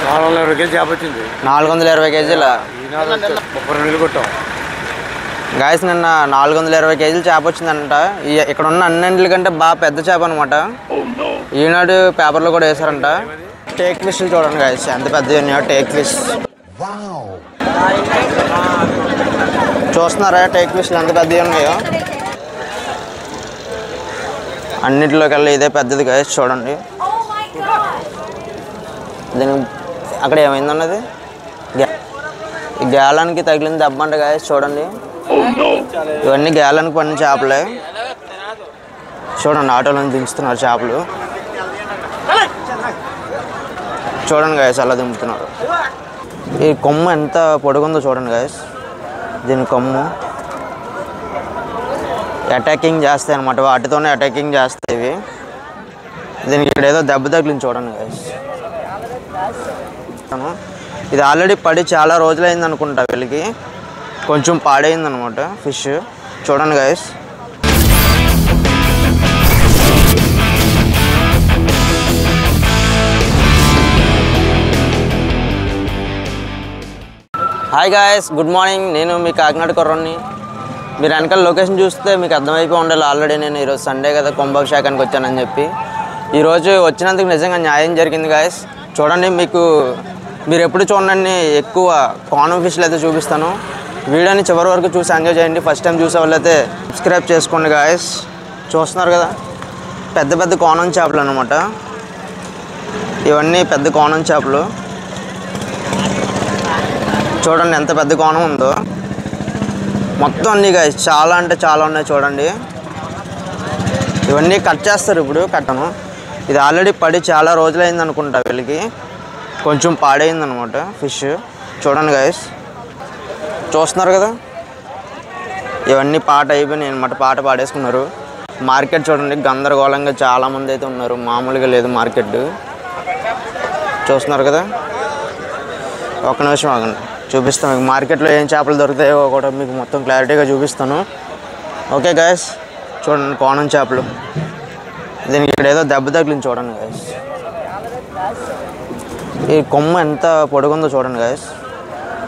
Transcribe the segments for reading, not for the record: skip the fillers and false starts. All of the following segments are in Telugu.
420 కేజీ చేప వచ్చింది. 420 కేజీల 32 కొట్టాం గాయస్. నిన్న 420 కేజీలు చేప వచ్చిందంట. ఇక్కడ ఉన్న అన్నింటి కంటే బాగా పెద్ద చేప అనమాట. ఈనాడు పేపర్లో కూడా వేసారంట. టేక్ ఫిష్లు చూడండి గాయస్ ఎంత పెద్దవి ఉన్నాయో. టేక్ ఫిష్ చూస్తున్నారా? టేక్ ఫిష్లు ఎంత పెద్దవి ఉన్నాయో. అన్నింటిలోకెళ్ళి ఇదే పెద్దది గాయస్ చూడండి. దీని అక్కడ ఏమైందన్నది గ్యాలానికి తగిలింది దెబ్బ అంట గాయస్ చూడండి. ఇవన్నీ గ్యాలానికి పడిన చేపలే. చూడండి ఆటోలో దించుతున్నారు చేపలు. చూడండి గాయస్ అలా దింపుతున్నారు. ఈ కొమ్ము ఎంత పొడుగుందో చూడండి గాయస్. దీని కొమ్ము అటాకింగ్ చేస్తాయి అన్నమాట. వాటితోనే అటాకింగ్ చేస్తాయి. దీనికి ఇక్కడ ఏదో దెబ్బ తగిలింది చూడండి గాయస్. ఇది ఆల్రెడీ పడి చాలా రోజులైంది అనుకుంటా. వీళ్ళకి కొంచెం పాడైంది అనమాట ఫిష్. చూడండి guys. Hi guys, good morning. నేను మీ కాకినాడ కుర్రాన్ని. మీరు వెనకాల లొకేషన్ చూస్తే మీకు అర్థమైపోయి ఉండాలి ఆల్రెడీ. నేను ఈరోజు సండే కదా కుంభాభిషేకానికి వచ్చానని చెప్పి. ఈరోజు వచ్చినందుకు నిజంగా న్యాయం జరిగింది గాయస్. చూడండి, మీరు ఎప్పుడు చూడండి ఎక్కువ కానం ఫిష్లు అయితే చూపిస్తాను. వీడియోని చివరి వరకు చూసి ఎంజాయ్ చేయండి. ఫస్ట్ టైం చూసే వాళ్ళైతే సబ్స్క్రైబ్ చేసుకోండి గాయస్. చూస్తున్నారు కదా పెద్ద పెద్ద కానం చేపలు అన్నమాట. ఇవన్నీ పెద్ద కానం చేపలు. చూడండి ఎంత పెద్ద కోణం ఉందో. మొత్తం అన్నీ గాయస్ చాలా అంటే చాలా ఉన్నాయి చూడండి. ఇవన్నీ కట్ చేస్తారు ఇప్పుడు. కట్టను ఇది ఆల్రెడీ పడి చాలా రోజులైంది అనుకుంటా. వీళ్ళకి కొంచెం పాడైంది అనమాట ఫిష్. చూడండి గాయస్, చూస్తున్నారు కదా ఇవన్నీ పాట అయిపోయినాయి అనమాట. పాట పాడేసుకున్నారు. మార్కెట్ చూడండి గందరగోళంగా చాలామంది అయితే ఉన్నారు. మామూలుగా లేదు మార్కెట్. చూస్తున్నారు కదా. ఒక్క నిమిషం ఆగండి, చూపిస్తాను మీకు మార్కెట్లో ఏం చేపలు దొరుకుతాయో కూడా మీకు మొత్తం క్లారిటీగా చూపిస్తాను. ఓకే గాయస్, చూడండి కోనం చేపలు. దీనికి ఇక్కడ ఏదో దెబ్బ తగిలింది చూడండి గాయస్. ఈ కొమ్ము ఎంత పొడుగుందో చూడండి గాయస్.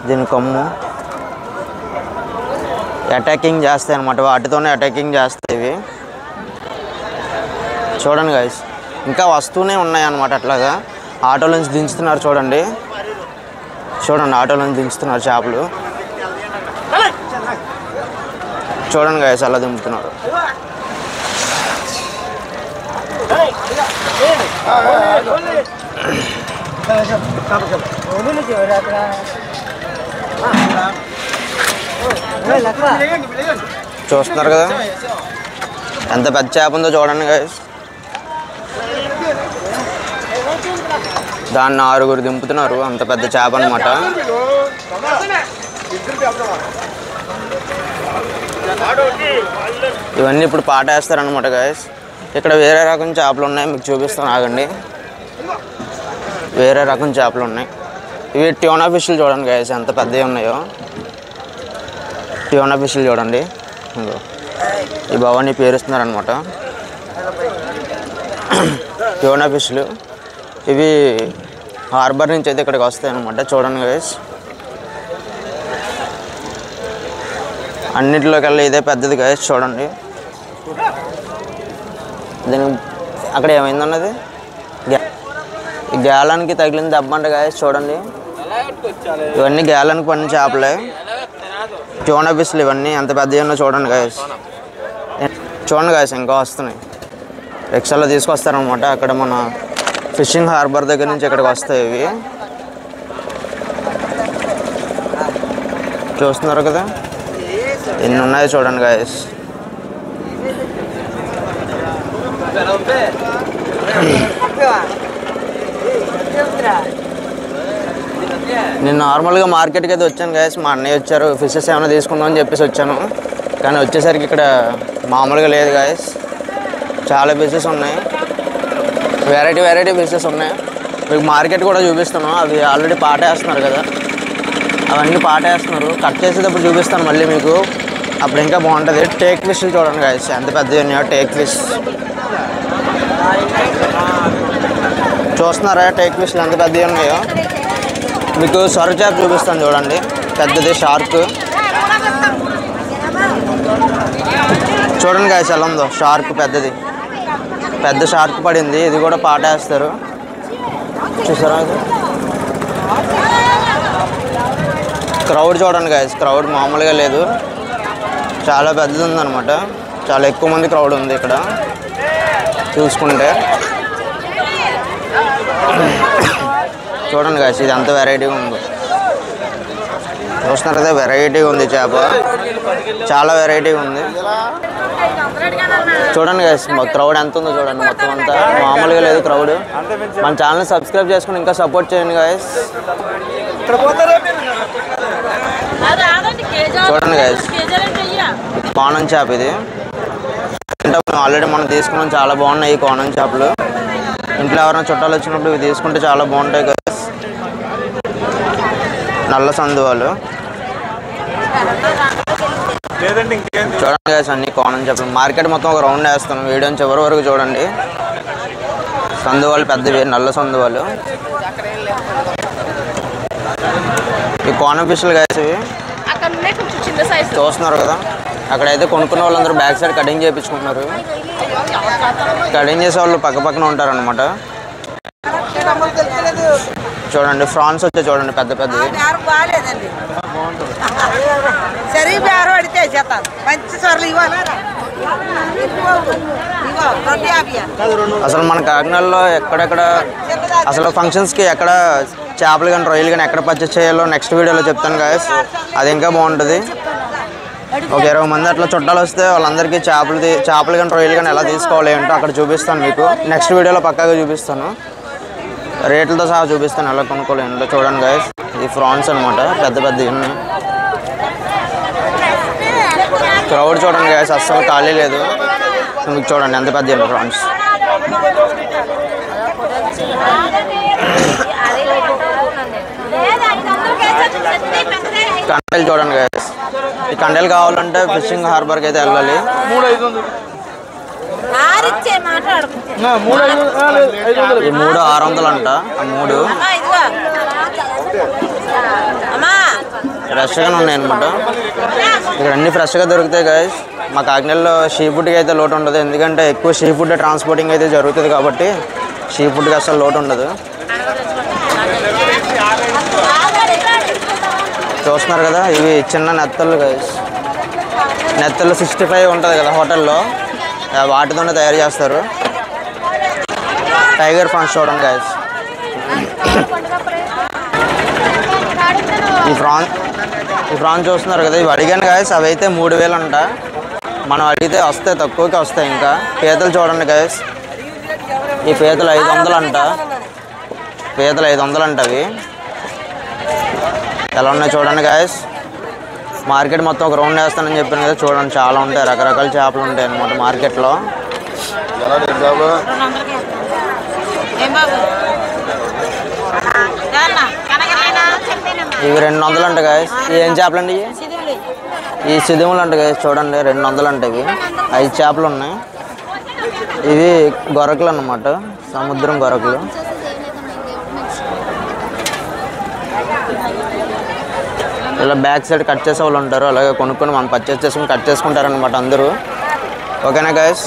దీని కొమ్ము అటాకింగ్ చేస్తాయి అన్నమాట. వాటితోనే అటాకింగ్ చేస్తాయి. చూడండి గాయస్ ఇంకా వస్తూనే ఉన్నాయి అన్నమాట. అట్లాగా ఆటోల నుంచి దించుతున్నారు చూడండి. చూడండి ఆటోలో దించుతున్నారు చేపలు. చూడండి గాయస్ అలా దింపుతున్నారు. చూస్తున్నారు కదా ఎంత పెద్ద చేప ఉందో చూడండి గాయస్. దాన్ని 6 దింపుతున్నారు. అంత పెద్ద చేప అనమాట. ఇవన్నీ ఇప్పుడు పాట వేస్తారనమాట గాయస్. ఇక్కడ వేరే రకం చేపలు ఉన్నాయి, మీకు చూపిస్తాను ఆగండి. వేరే రకం చేపలు ఉన్నాయి. ఇవి ట్యూనా ఫిష్లు చూడండి గాయస్ ఎంత పెద్దవి ఉన్నాయో. ట్యూనా ఫిష్లు చూడండి. ఈ భవానీ పేరుస్తున్నారనమాట. ట్యూనా ఫిష్లు ఇవి హార్బర్ నుంచి అయితే ఇక్కడికి వస్తాయి అన్నమాట. చూడండి గైస్ అన్నింటిలోకెళ్ళి ఇదే పెద్దది గైస్. చూడండి దీని అక్కడ ఏమైందన్నది గ్యాలానికి తగిలింది దెబ్బ అంట గైస్. చూడండి ఇవన్నీ గ్యాలానికి పడిన చేపలే. ట్యూనా ఫిష్లు ఇవన్నీ ఎంత పెద్దవి ఉన్నా చూడండి గైస్. చూడండి గైస్ ఇంకా వస్తున్నాయి. రిక్షాలో తీసుకొస్తారనమాట. అక్కడ మన ఫిషింగ్ హార్బర్ దగ్గర నుంచి ఇక్కడికి వస్తాయి ఇవి. చూస్తున్నారు కదా ఎన్ని ఉన్నాయో చూడండి గైస్. నేను నార్మల్గా మార్కెట్కి అయితే వచ్చాను గైస్. మా అన్నయ్య వచ్చారు, ఫిషెస్ ఏమైనా తీసుకుందాం అని చెప్పేసి వచ్చాను. కానీ వచ్చేసరికి ఇక్కడ మామూలుగా లేదు గైస్. చాలా ఫిషెస్ ఉన్నాయి, వెరైటీ ఫిషెస్ ఉన్నాయి. మీకు మార్కెట్ కూడా చూపిస్తాను. అవి ఆల్రెడీ పాటేస్తున్నారు కదా, అవన్నీ పాటేస్తున్నారు. కట్ చేసేటప్పుడు చూపిస్తాను మళ్ళీ మీకు, అప్పుడు ఇంకా బాగుంటుంది. టేక్ ఫిష్లు చూడండి గైస్ ఎంత పెద్దవి ఉన్నాయో. టేక్ ఫిష్ చూస్తున్నారా? టేక్ ఫిష్లు ఎంత పెద్దవి ఉన్నాయో. మీకు సొర చేప చూపిస్తాను చూడండి, పెద్దది షార్క్. చూడండి గాయస్ ఎలా ఉందో షార్క్, పెద్దది పెద్ద షార్క్ పడింది. ఇది కూడా పాటేస్తారు చూసారా. క్రౌడ్ చూడండి గాయస్, క్రౌడ్ మామూలుగా లేదు, చాలా పెద్దది ఉందన్నమాట. చాలా ఎక్కువ మంది క్రౌడ్ ఉంది ఇక్కడ చూసుకుంటే. చూడండి గాయస్ ఇది ఎంత వెరైటీగా ఉందో, చూస్తున్నారు కదా, వెరైటీగా ఉంది చేప, చాలా వెరైటీగా ఉంది. చూడండి గాయస్ క్రౌడ్ ఎంత ఉందో చూడండి, మొత్తం అంతా మామూలుగా లేదు క్రౌడ్. మన ఛానల్ని సబ్స్క్రైబ్ చేసుకుని ఇంకా సపోర్ట్ చేయండి గాయస్. చూడండి గాయస్ కోనం చేప ఇది. ఆల్రెడీ మనం తీసుకున్నాం, చాలా బాగున్నాయి ఈ కోనం చేపలు. ఇంట్లో ఎవరైనా చుట్టాలు వచ్చినప్పుడు ఇవి తీసుకుంటే చాలా బాగుంటాయి గాయస్. నల్ల సందువాలు చూడండి గాయస్, అన్ని కోనం చేపలు. మార్కెట్ మొత్తం ఒక రౌండ్ వేస్తాను, వీడియోని చివరి వరకు చూడండి. సందువాలు పెద్దవి, నల్ల సందువాలు. ఈ కోనం ఫిష్లు గాయస్ ఇవి చూస్తున్నారు కదా. అక్కడైతే కొనుక్కున్న వాళ్ళందరూ బ్యాక్ సైడ్ కటింగ్ చేయించుకుంటున్నారు. కటింగ్ చేసే వాళ్ళు పక్క పక్కన ఉంటారనమాట. చూడండి ఫ్రాన్స్ వచ్చే చూడండి పెద్ద పెద్దది. అసలు మన కాకినాడలో ఎక్కడెక్కడ అసలు ఫంక్షన్స్కి ఎక్కడ చేపలు కానీ రొయ్యలు కానీ ఎక్కడ పర్చేస్ చేయాలో నెక్స్ట్ వీడియోలో చెప్తాను గాయస్. అది ఇంకా బాగుంటుంది. ఒక 20 మంది అట్లా చుట్టాలు వస్తే వాళ్ళందరికీ చేపలు కానీ రొయ్యలు కానీ ఎలా తీసుకోవాలి ఏంటో అక్కడ చూపిస్తాను మీకు. నెక్స్ట్ వీడియోలో పక్కాగా చూపిస్తాను, రేట్లతో సహా చూపిస్తాను ఎలా కొనుక్కోవాలి ఏంటో. చూడండి గాయస్ ఇది ఫ్రాన్స్ అనమాట, పెద్ద పెద్ద ఉన్నాయి. క్రౌడ్ చూడండి గాయస్, అస్సలు ఖాళీ లేదు. మీకు చూడండి ఎంత పెద్ద ఫ్రాన్స్. కండలు చూడండి గాయస్, ఈ కండలు కావాలంటే ఫిషింగ్ హార్బర్కి అయితే వెళ్ళాలి. ఈ 3 600 అంట. ఆ 3 ఫ్రెష్గానే ఉన్నాయి అనమాట. ఇక్కడ అన్నీ ఫ్రెష్గా దొరుకుతాయి గాయస్. మా కాకినాడలో సీ ఫుడ్కి అయితే లోటు ఉండదు, ఎందుకంటే ఎక్కువ సీ ఫుడ్ ట్రాన్స్పోర్టింగ్ అయితే జరుగుతుంది కాబట్టి సీ ఫుడ్కి అసలు లోటు ఉండదు. చూస్తున్నారు కదా ఇవి చిన్న నెత్తళ్ళు గాయస్. నెత్తళ్ళు 65 ఉంటుంది కదా హోటల్లో, వాటితోనే తయారు చేస్తారు. టైగర్ ఫ్రాన్స్ చూడండి గాయస్. ఈ ఫ్రాన్స్ చూస్తున్నారు కదా, ఇవి అడిగాను గాయస్, అవి అయితే 3000 అంట. మనం అడిగితే వస్తాయి, తక్కువకే వస్తాయి. ఇంకా పీతలు చూడండి గాయస్, ఈ పీతలు 500 అంట. పీతలు 500 అంట. అవి ఎలా ఉన్నాయి చూడండి గాయస్. మార్కెట్ మొత్తం ఒక రౌండ్ వేస్తానని చెప్పాను కదా, చూడండి చాలా ఉంటాయి, రకరకాల చేపలు ఉంటాయి అన్నమాట మార్కెట్లో. ఇవి 200 అంట గాయస్. ఏం చేపలు అండి ఈ సిదిములు అంట గాయస్. చూడండి 200 అంట. ఇవి 5 చేపలు ఉన్నాయి. ఇవి గొరకలు అన్నమాట, సముద్రం గొరకలు. ఇలా బ్యాక్ సైడ్ కట్ చేసే వాళ్ళు ఉంటారు, అలాగే కొనుక్కొని మనం పర్చేస్ చేసుకుని కట్ చేసుకుంటారనమాట అందరూ. ఓకేనా గాయస్,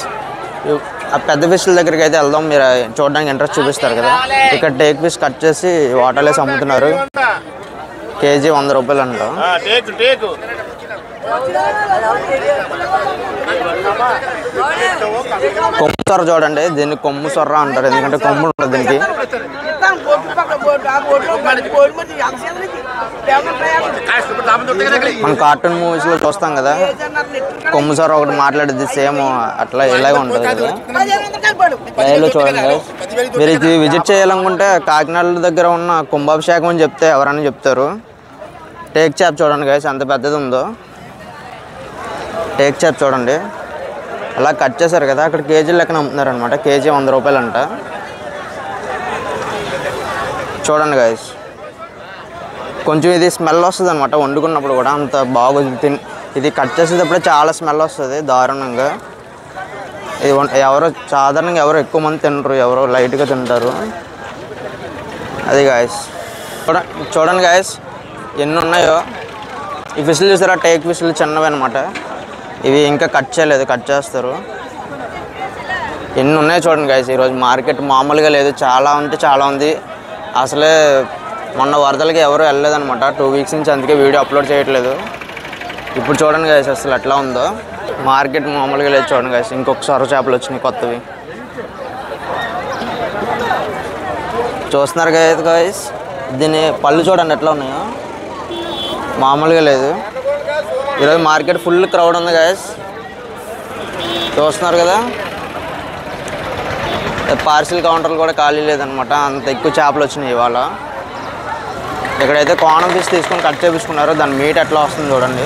ఆ పెద్ద ఫిష్ల దగ్గరికి అయితే వెళ్దాం. మీరు చూడడానికి ఇంట్రెస్ట్ చూపిస్తారు కదా. ఇక్కడ టేక్ ఫిష్ కట్ చేసి వాటర్లో వేసి అమ్ముతున్నారు. కేజీ 100 రూపాయలు అంట. కొమ్ము సొర్ర చూడండి, దీన్ని కొమ్ము సొర్ర అంటారు, ఎందుకంటే కొమ్ము ఉంటుంది దీనికి. మన కార్టూన్ మూవీస్లో చూస్తాం కదా, కొమ్ము సొర్ర ఒకటి మాట్లాడేది సేమ్ అట్లా ఇలాగే ఉంటుంది కదా. లైవ్లో చూడండి కదా. మీరు ఇది విజిట్ చేయాలనుకుంటే కాకినాడ దగ్గర ఉన్న కుంభాభిషేకం అని చెప్తే ఎవరైనా చెప్తారు. టేక్ చేప చూడండి గైస్ ఎంత పెద్దది ఉందో. టేక్ చేప చూడండి అలా కట్ చేశారు కదా, అక్కడ కేజీ లెక్కన అమ్ముతున్నారు అనమాట. కేజీ 100 రూపాయలు అంట. చూడండి గైస్, కొంచెం ఇది స్మెల్ వస్తుంది అనమాట వండుకున్నప్పుడు కూడా, అంత బాగుంది. ఇది కట్ చేసేటప్పుడే చాలా స్మెల్ వస్తుంది దారుణంగా. ఇది సాధారణంగా ఎవరు ఎక్కువ మంది తినరు, ఎవరో లైట్గా తింటారు. అది గాయస్ చూడండి గాయస్ ఎన్ని ఉన్నాయో. ఈ ఫిష్లు చూసారా, టేక్ ఫిష్లు చిన్నవి అనమాట. ఇవి ఇంకా కట్ చేయలేదు, కట్ చేస్తారు. ఎన్ని ఉన్నాయో చూడండి గాయస్. ఈరోజు మార్కెట్ మామూలుగా లేదు, చాలా ఉంటే చాలా ఉంది. అసలే మొన్న వరదలకి ఎవరు వెళ్ళలేదనమాట 2 వీక్స్ నుంచి, అందుకే వీడియో అప్లోడ్ చేయట్లేదు. ఇప్పుడు చూడండి గాయస్ అసలు ఎట్లా ఉందో మార్కెట్, మామూలుగా లేదు. చూడండి గాయస్ ఇంకొక సొర చేపలు వచ్చినాయి కొత్తవి. చూస్తున్నారు కదా గాయస్, దీని పళ్ళు చూడండి ఎట్లా ఉన్నాయో, మామూలుగా లేదు. ఈరోజు మార్కెట్ ఫుల్ క్రౌడ్ ఉంది గాయస్, చూస్తున్నారు కదా. పార్సిల్ కౌంటర్లు కూడా ఖాళీ లేదనమాట, అంత ఎక్కువ చేపలు వచ్చినాయి ఇవాళ. ఇక్కడైతే కోణం ఫిష్ తీసుకొని కట్ చేపించుకున్నారు, దాని మీట్ ఎట్లా వస్తుంది చూడండి.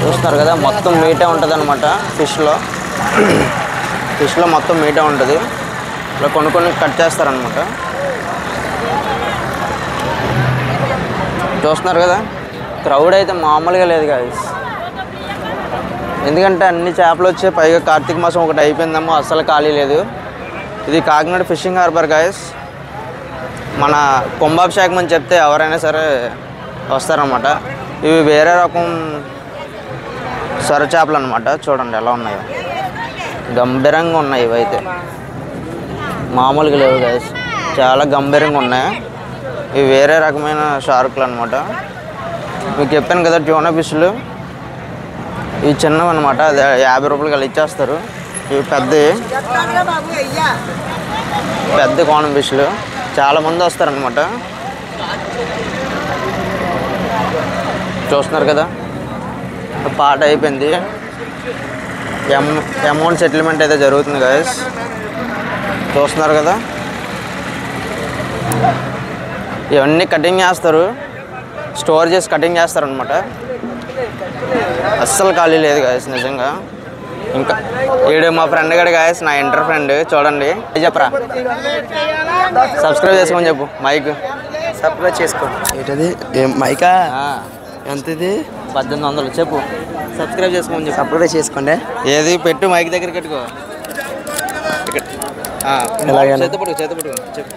చూస్తున్నారు కదా, మొత్తం మీటే ఉంటుంది అనమాట. ఫిష్లో మొత్తం మీటే ఉంటుంది. ఇలా కొన్ని కట్ చేస్తారనమాట. చూస్తున్నారు కదా, క్రౌడ్ అయితే మామూలుగా లేదు గాయస్. ఎందుకంటే అన్ని చేపలు వచ్చే, పైగా కార్తీక మాసం ఒకటి అయిపోయిందేమో, అస్సలు ఖాళీ లేదు. ఇది కాకినాడ ఫిషింగ్ హార్బర్ గాయస్. మన కుంభాభిషేకం అని చెప్తే ఎవరైనా సరే వస్తారనమాట. ఇవి వేరే రకం సొర చేపలు అనమాట. చూడండి ఎలా ఉన్నాయో, గంభీరంగా ఉన్నాయి. ఇవైతే మామూలుగా లేవు గాయస్, చాలా గంభీరంగా ఉన్నాయి. ఇవి వేరే రకమైన షార్కులు అనమాట. మీకు చెప్పాను కదా ట్యూనా ఫిష్లు, ఇవి చిన్నవి అనమాట. అదే 50 రూపాయలు కలిసి ఇచ్చేస్తారు. ఇవి పెద్ద కోణం ఫిష్లు, చాలామంది వస్తారనమాట. చూస్తున్నారు కదా, పాట అయిపోయింది. అమౌంట్ సెటిల్మెంట్ అయితే జరుగుతుంది గాయస్. చూస్తున్నారు కదా, ఇవన్నీ కటింగ్ చేస్తారు, స్టోర్ చేసి కటింగ్ చేస్తారనమాట. అస్సలు ఖాళీ లేదు గాయస్ నిజంగా. ఇంకా ఈడు మా ఫ్రెండ్ గడి గాయస్, నా ఇంటర్ ఫ్రెండ్. చూడండి, చెప్పరా, సబ్స్క్రైబ్ చేసుకోమని చెప్పు. మైక్ సబ్స్క్రైబ్ చేసుకోండి. ఏంటది మైకా? ఎంత ఇది? 1800. చెప్పు, సబ్స్క్రైబ్ చేసుకోమని చెప్పు. సబ్స్క్రైబ్ చేసుకోండి. ఏది పెట్టు, మైక్ దగ్గర పెట్టుకో. చేతపడు చెప్పు.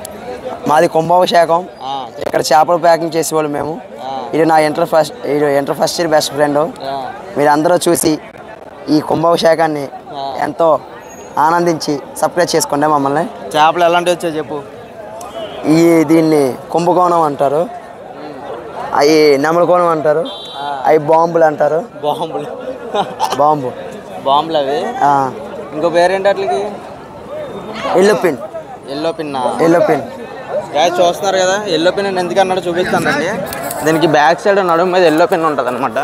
మాది కుంభాభిషేకం. ఇక్కడ చేపలు ప్యాకింగ్ చేసేవాళ్ళు మేము. ఇది నా inter first year best friend. మీరు అందరూ చూసి ఈ కుంభాభిషేకాన్ని ఎంతో ఆనందించి సబ్స్క్రైబ్ చేసుకోండి మమ్మల్ని. చేపలు ఎలాంటివి వచ్చాయి చెప్పు. దీన్ని కుంభకోణం అంటారు, అవి నెమలకోణం అంటారు, అవి బాంబులు అంటారు. బాంబులు అవి. ఇంకో పేరేంటి అట్లకి? Yellow pin. చూస్తున్నారు కదా, ఎల్లో పిన్ ఎందుకు అన్నాడు చూపిస్తానండి. దీనికి బ్యాక్ సైడ్ నడుము మీద ఎల్లో పిన్ ఉంటుంది అనమాట.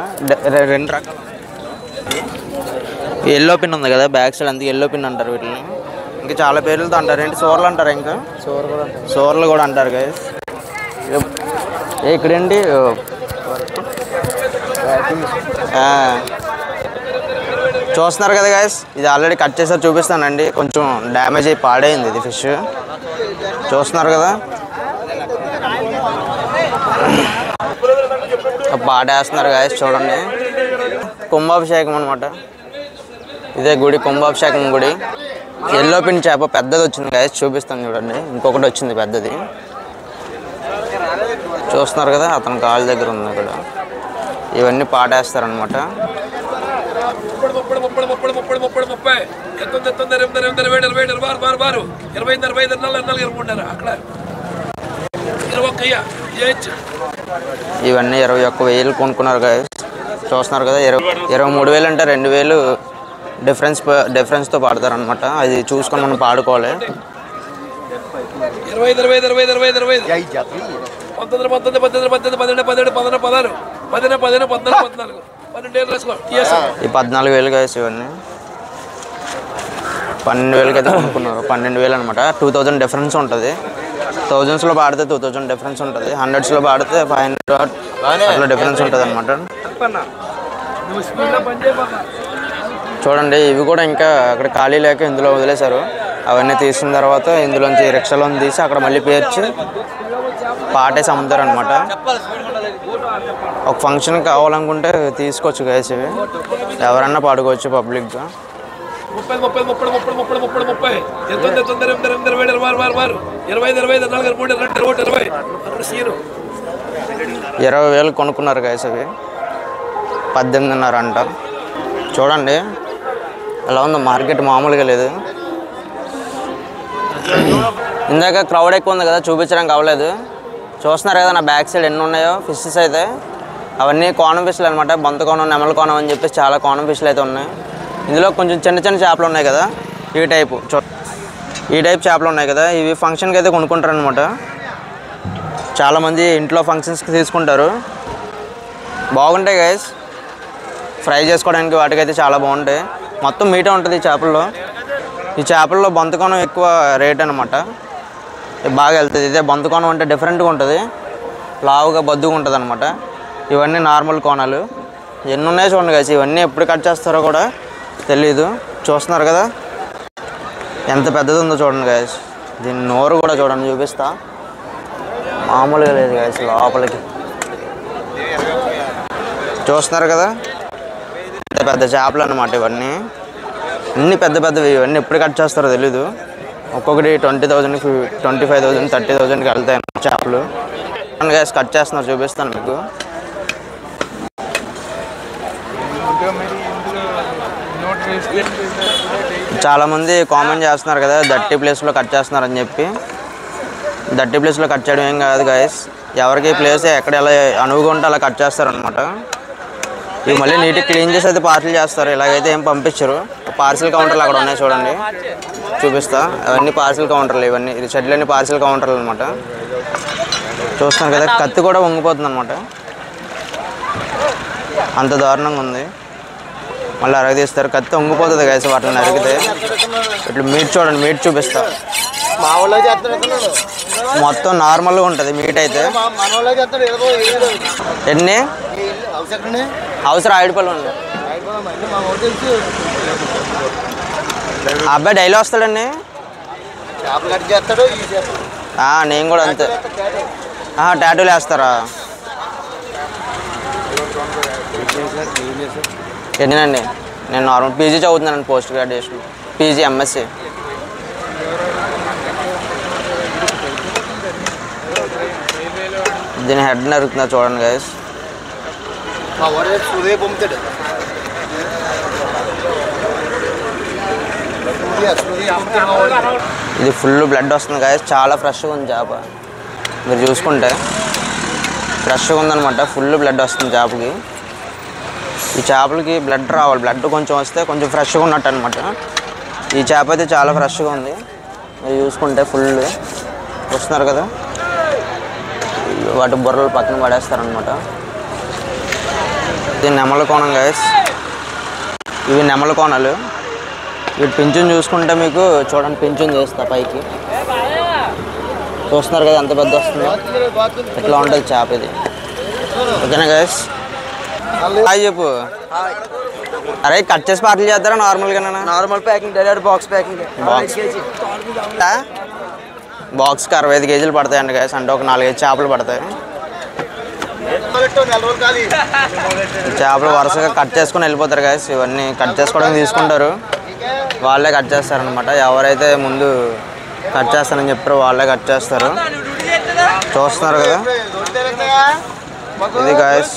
2 రకాలు. ఎల్లో పిన్ ఉంది కదా బ్యాక్ సైడ్, అందుకే ఎల్లో పిన్ అంటారు వీటిని. ఇంకా చాలా పేర్లతో అంటారు. ఏంటి సోర్లు అంటారు, ఇంకా సోర్లు కూడా అంటారు గైస్. ఇక్కడేంటి చూస్తున్నారు కదా గైస్, ఇది ఆల్రెడీ కట్ చేసారు, చూపిస్తానండి. కొంచెం డ్యామేజ్ అయ్యి పాడైంది ఇది ఫిష్. చూస్తున్నారు కదా, పాడేస్తున్నారు గైస్. చూడండి, కుంభాభిషేకం అనమాట. ఇదే గుడి, కుంభాభిషేకం గుడి. ఎల్లో పిన్ చేప పెద్దది వచ్చింది గైస్, చూపిస్తాను చూడండి. ఇంకొకటి వచ్చింది పెద్దది. చూస్తున్నారు కదా, అతని కాళ్ళ దగ్గర ఉంది ఇక్కడ. ఇవన్నీ పాడేస్తారనమాట. ఇవన్నీ 21,000 కొనుక్కున్నారు గైస్. చూస్తున్నారు కదా, 23,000 అంటే 2,000 డిఫరెన్స్తో పాడతారనమాట. అది చూసుకొని మనం పాడుకోవాలి. 14,000 గైస్. ఇవన్నీ 12,000 అయితే కొనుక్కున్నారు. 12,000 అనమాట. 2,000 డిఫరెన్స్ ఉంటుంది. థౌజండ్స్లో పాడితే 2,000 డిఫరెన్స్ ఉంటుంది. హండ్రెడ్స్లో పాడితే 500 అట్లా డిఫరెన్స్ ఉంటుంది అనమాట. చూడండి, ఇవి కూడా ఇంకా అక్కడ ఖాళీ లేక ఇందులో వదిలేశారు. అవన్నీ తీసిన తర్వాత ఇందులోంచి రిక్షాలో తీసి అక్కడ మళ్ళీ పేర్చి పాటేసి అమ్ముతారు అనమాట. ఒక ఫంక్షన్ కావాలనుకుంటే తీసుకోవచ్చు గైస్. ఇవి ఎవరన్నా పాడుకోవచ్చు పబ్లిక్గా. 20,000 కొనుక్కున్నారు గైస్ అవి 18,500 అంట. చూడండి ఎలా ఉందో మార్కెట్, మామూలుగా లేదు. ఇందాక క్రౌడ్ ఎక్కువ ఉంది కదా, చూపించడానికి అవ్వలేదు. చూస్తున్నారు కదా నా బ్యాక్ సైడ్ ఎన్ని ఉన్నాయో ఫిషెస్ అయితే. అవన్నీ కోనం ఫిష్లు అనమాట. బొంత కోనం, నెమల కోనం అని చెప్పేసి చాలా కోనం ఫిష్లు అయితే ఉన్నాయి. ఇందులో కొంచెం చిన్న చిన్న చేపలు ఉన్నాయి కదా, ఈ టైప్ చేపలు ఉన్నాయి కదా, ఇవి ఫంక్షన్కి అయితే కొనుక్కుంటారు అనమాట. చాలామంది ఇంట్లో ఫంక్షన్స్కి తీసుకుంటారు. బాగుంటాయి గైస్, ఫ్రై చేసుకోవడానికి వాటికైతే చాలా బాగుంటాయి. మొత్తం మీటే ఉంటుంది ఈ చేపల్లో. ఈ చేపల్లో బొంతకోణం ఎక్కువ రేట్ అనమాట, బాగా వెళ్తుంది. ఇదే బొంతకోణం అంటే డిఫరెంట్గా ఉంటుంది, లావుగా బద్దుగా ఉంటుంది అనమాట. ఇవన్నీ నార్మల్ కోణాలు. ఎన్ని ఉన్నాయో చూడండి గైస్. ఇవన్నీ ఎప్పుడు కట్ చేస్తారో కూడా తెలీదు. చూస్తున్నారు కదా ఎంత పెద్దది ఉందో చూడండి గైస్. దీని నోరు కూడా చూడండి, చూపిస్తా. మామూలుగా లేదు గైస్. లోపలికి చూస్తున్నారు కదా, పెద్ద పెద్ద చేపలు అన్నమాట ఇవన్నీ. అన్ని పెద్ద పెద్దవి. ఇవన్నీ ఎప్పుడు కట్ చేస్తారో తెలీదు. ఒక్కొక్కటి 20,000, 25,000, 30,000కి వెళ్తాయి చేపలు. గైస్ కట్ చేస్తున్నారు, చూపిస్తాను మీకు. చాలామంది కామెంట్ చేస్తున్నారు కదా డర్టీ ప్లేస్లో కట్ చేస్తున్నారని చెప్పి. డర్టీ ప్లేస్లో కట్ చేయడం ఏం కాదు గైస్. ఎవరికి ప్లేస్ ఎక్కడ ఎలా అనువుగా ఉంటే అలా కట్ చేస్తారనమాట. ఇవి మళ్ళీ నీట్గా క్లీన్ చేసి అయితే పార్సిల్ చేస్తారు. ఇలాగైతే ఏం పంపించరు. పార్సిల్ కౌంటర్లు అక్కడ ఉన్నాయి చూడండి, చూపిస్తా. అవన్నీ పార్సిల్ కౌంటర్లు. ఇవన్నీ ఇది షెడ్లన్నీ పార్సిల్ కౌంటర్లు అనమాట. చూస్తున్నారు కదా, కత్తి కూడా వంగిపోతుంది అనమాట, అంత దారుణంగా ఉంది. మళ్ళీ అరగదీస్తారు, కత్తి వంగిపోతుంది గైస్ వాటిని అరిగితే. ఇట్లా మీట్ చూడండి, మీట్ చూపిస్తా. మొత్తం నార్మల్గా ఉంటుంది మీట్ అయితే. ఎన్ని అవసరం ఆడిపల్లి ఉంది. అబ్బాయి డైలీ వస్తాడండి. నేను కూడా అంతే. టాటూలు వేస్తారా? ఎన్నండి? నేను నార్మల్ పీజీ చదువుతున్నానండి, పోస్ట్ గ్రాడ్యుయేషన్, పీజీ ఎంఎస్సి. దీని హెడ్ నరుకుతున్నా చూడండి గైస్. ఇది ఫుల్ బ్లడ్ వస్తుంది గైస్. చాలా ఫ్రెష్గా ఉంది చేప. మీరు చూసుకుంటే ఫ్రెష్గా ఉందనమాట. ఫుల్ బ్లడ్ వస్తుంది చేపకి. ఈ చేపలకి బ్లడ్ రావాలి. బ్లడ్ కొంచెం వస్తే కొంచెం ఫ్రెష్గా ఉన్నట్టు అనమాట. ఈ చేప అయితే చాలా ఫ్రెష్గా ఉంది. మీరు చూసుకుంటే ఫుల్ వస్తున్నారు కదా, వాటి బుర్రలు పక్కన పడేస్తారనమాట. ఇది నెమల కోణం గైస్. ఇవి నెమల కోణాలు. వీటి పింఛన్ చూసుకుంటే మీకు చూడండి, పింఛన్ చేస్తా పైకి. చూస్తున్నారు కదా ఎంత పెద్ద వస్తుందో. ఎట్లా ఉంటుంది చేప ఇది. ఓకేనా గైస్? హాయ్ చెప్పు. అరే కట్ చేసి పార్సల్ చేస్తారా నార్మల్గా? Normal packing, direct box packing. బాక్స్కి 65 కేజీలు పడతాయండి గైస్. అంటే ఒక 4-5 చేపలు పడతాయి. చేపలు వరుసగా కట్ చేసుకుని వెళ్ళిపోతారు గైస్. ఇవన్నీ కట్ చేసుకోవడానికి తీసుకుంటారు, వాళ్ళే కట్ చేస్తారనమాట. ఎవరైతే ముందు కట్ చేస్తారని చెప్పారో వాళ్ళే కట్ చేస్తారు. చూస్తున్నారు కదా ఇది గైస్.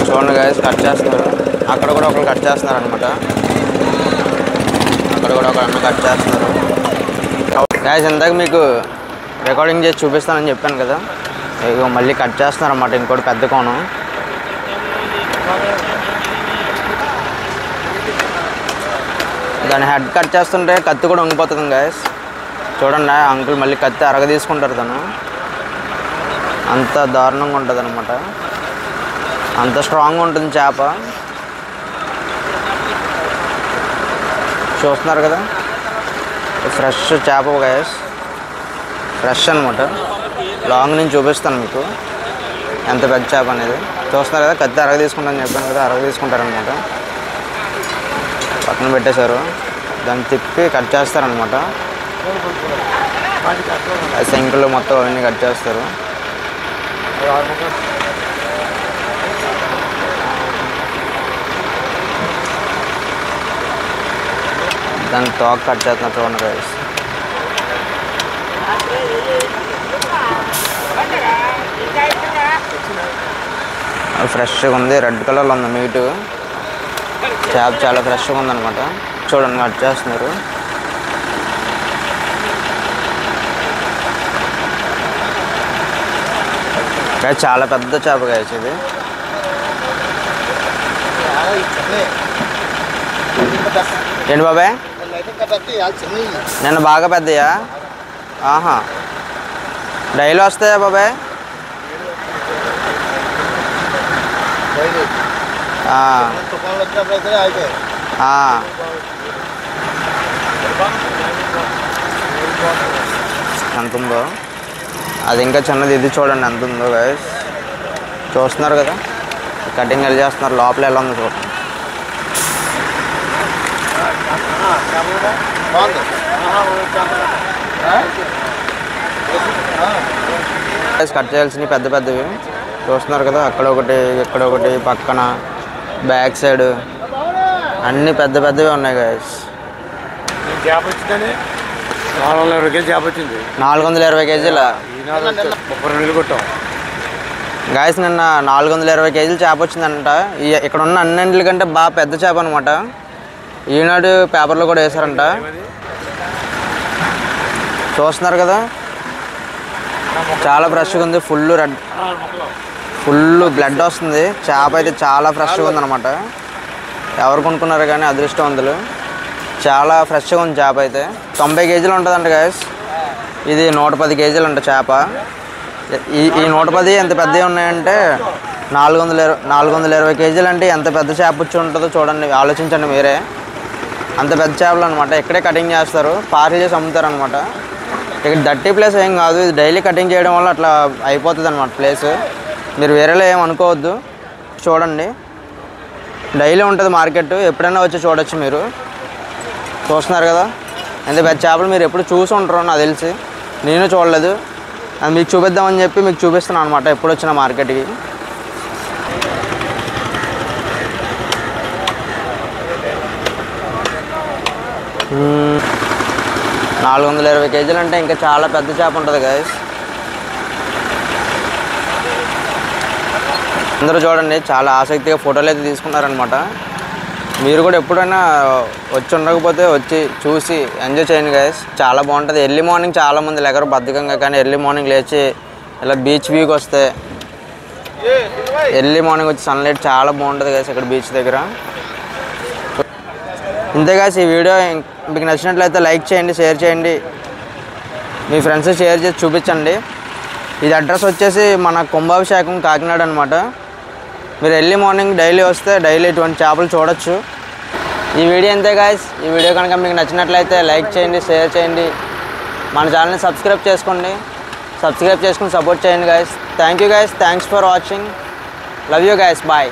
చూడండి గైస్ కట్ చేస్తున్నారు. అక్కడ కూడా ఒకరు కట్ చేస్తున్నారు అనమాట. అక్కడ కూడా ఒక అన్న కట్ చేస్తున్నారు గైస్. ఇందాక మీకు రికార్డింగ్ చేసి చూపిస్తానని చెప్పాను కదా, ఇక మళ్ళీ కట్ చేస్తున్నారు అన్నమాట. ఇంకోటి పెద్ద కోణం. దాని హెడ్ కట్ చేస్తుంటే కత్తి కూడా వంగిపోతుంది గైస్. చూడండి అంకుల్ మళ్ళీ కత్తి అరగ తీసుకుంటారు. తను అంత దారుణంగా ఉంటుంది అనమాట. అంత స్ట్రాంగ్గా ఉంటుంది చేప. చూస్తున్నారు కదా ఫ్రెష్ చేప గైస్, ఫ్రెష్ అనమాట. లాంగ్ నుంచి చూపిస్తాను మీకు ఎంత పెద్ద చేప అనేది. చూస్తున్నారు కదా కత్తి అరగ తీసుకుంటారని చెప్పాను కదా, అరగ తీసుకుంటారనమాట. పక్కన పెట్టేశారు, దాన్ని తిప్పి కట్ చేస్తారనమాట. శంకులు మొత్తం అవన్నీ కట్ చేస్తారు. దాన్ని తోక కట్ చేస్తున్నారు చూడండి గైస్. ఫ్రెష్గా ఉంది, రెడ్ కలర్లో ఉంది మీట్. చేప చాలా ఫ్రెష్గా ఉందన్నమాట. చూడండి కట్ చేస్తున్నారు. చాలా పెద్ద చేప గైస్ ఇది. ఏంటి బాబాయ్ నిన్న బాగా పెద్దయా? ఆహా, డైలీ వస్తాయా బాబాయ్? ఎంత ఉందో అది, ఇంకా చిన్నది. ఇది చూడండి ఎంత ఉందో గైస్. చూస్తున్నారు కదా, కటింగ్ ఎలా చేస్తున్నారు, లోపల ఎలా ఉందో చూడండి. కట్ చేయాల్సినవి పెద్ద పెద్దవి చూస్తున్నారు కదా, అక్కడ ఒకటి ఇక్కడ ఒకటి పక్కన బ్యాక్ సైడ్ అన్నీ పెద్ద పెద్దవి ఉన్నాయి గైస్. చేప వచ్చిందని 420 కేజీ చేప వచ్చింది. 420 కేజీల 32 కొట్టాం గాయస్. నిన్న 420 కేజీలు చేప వచ్చిందంట. ఇక్కడ ఉన్న అన్నింటికంటే బాగా పెద్ద చేప అనమాట. ఈనాడు పేపర్లో కూడా వేశారంట. చూస్తున్నారు కదా, చాలా ఫ్రెష్గా ఉంది. ఫుల్ బ్లడ్ వస్తుంది. చేప అయితే చాలా ఫ్రెష్గా ఉందన్నమాట. ఎవరు కొనుక్కున్నారు కానీ అదృష్టవంతులు. చాలా ఫ్రెష్గా ఉంది చేప అయితే. 90 కేజీలు ఉంటుందంట గాయస్. ఇది 110 కేజీలు అంట చేప. ఈ 110 ఎంత పెద్దవి ఉన్నాయంటే 420 కేజీలు అంటే ఎంత పెద్ద చేప వచ్చి ఉంటుందో చూడండి, ఆలోచించండి మీరే. అంత పెద్ద చేపలు అనమాట. ఇక్కడే కటింగ్ చేస్తారు, పార్సల్ చేసి అమ్ముతారు అనమాట. ఇక్కడ డర్టీ ప్లేస్ ఏం కాదు, ఇది డైలీ కటింగ్ చేయడం వల్ల అట్లా అయిపోతుంది అనమాట ప్లేస్. మీరు వేరేలో ఏం అనుకోవద్దు. చూడండి, డైలీ ఉంటుంది మార్కెట్, ఎప్పుడైనా వచ్చి చూడొచ్చు మీరు. చూస్తున్నారు కదా, ఎంత పెద్ద చేపలు మీరు ఎప్పుడు చూసి ఉంటారో నాకు తెలిసి. నేను చూడలేదు, అది మీకు చూపిద్దామని చెప్పి మీకు చూపిస్తున్నాను అనమాట ఎప్పుడు వచ్చిన మార్కెట్కి. Hmm. 420 కేజీలు అంటే ఇంకా చాలా పెద్ద చేప ఉంటుంది గైస్. అందరూ చూడండి చాలా ఆసక్తిగా ఫోటోలు అయితే తీసుకున్నారనమాట. మీరు కూడా ఎప్పుడైనా వచ్చి ఉండకపోతే వచ్చి చూసి ఎంజాయ్ చేయండి గైస్. చాలా బాగుంటుంది. ఎర్లీ మార్నింగ్ చాలామంది లెగరు బద్ధకంగా, కానీ ఎర్లీ మార్నింగ్ లేచి ఇలా బీచ్ వ్యూకి వస్తే ఎర్లీ మార్నింగ్ వచ్చి సన్లైట్ చాలా బాగుంటుంది గైస్ ఇక్కడ బీచ్ దగ్గర. ఇంతే గైస్, ఈ వీడియో మీకు నచ్చినట్లయితే లైక్ చేయండి, షేర్ చేయండి, మీ ఫ్రెండ్స్ షేర్ చేసి చూపించండి. ఇది అడ్రస్ వచ్చేసి మన కుంభాభిషేకం కాకినాడ అనమాట. మీరు ఎర్లీ మార్నింగ్ డైలీ వస్తే డైలీ ఇటువంటి చేపలు చూడొచ్చు. ఈ వీడియో అంతే గాయస్. ఈ వీడియో కనుక మీకు నచ్చినట్లయితే లైక్ చేయండి, షేర్ చేయండి, మన ఛానల్ని సబ్స్క్రైబ్ చేసుకోండి. సబ్స్క్రైబ్ చేసుకుని సపోర్ట్ చేయండి guys. Thank you guys. Thanks for watching. Love you guys. Bye.